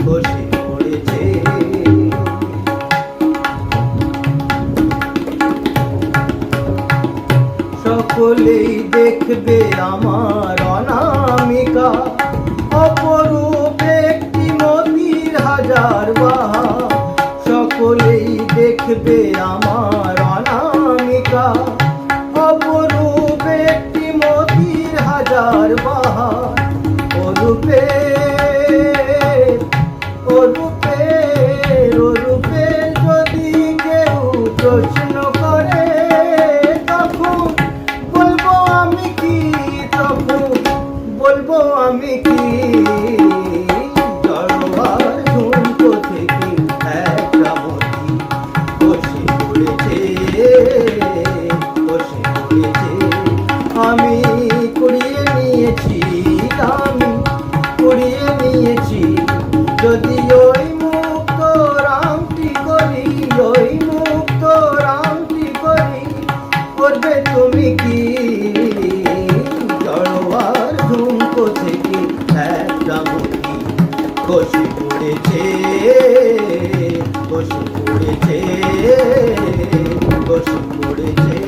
বসে পড়েছে। সকলেই দেখবে আমার অনামিকা, অপরূপ একটি মতির হাজার বাহার। সকলেই দেখবে আমার অনামিকা, অপরূপ একটি মতির হাজার বাহার। ওরূপে ওরূপে ওরূপে যদি কেউ প্রশ্ন করে, তখন বলবো আমি কি, তখন বলবো আমি কি। জড়োয়ার ঝুমকো থেকে একটা মতি বসে পড়েছে, বসে পড়েছে। আমি কুড়িয়ে নিয়েছি, আমি কুড়িয়ে নিয়েছি। যদি ওই মুক্ত রামটি করি, ওই মুক্ত রামটি করি, করবে তুমি কি। জড়োয়ার ঝুমকো থেকে একটা মতি বসে পড়েছে, বসে পড়েছে, বসে পড়েছে।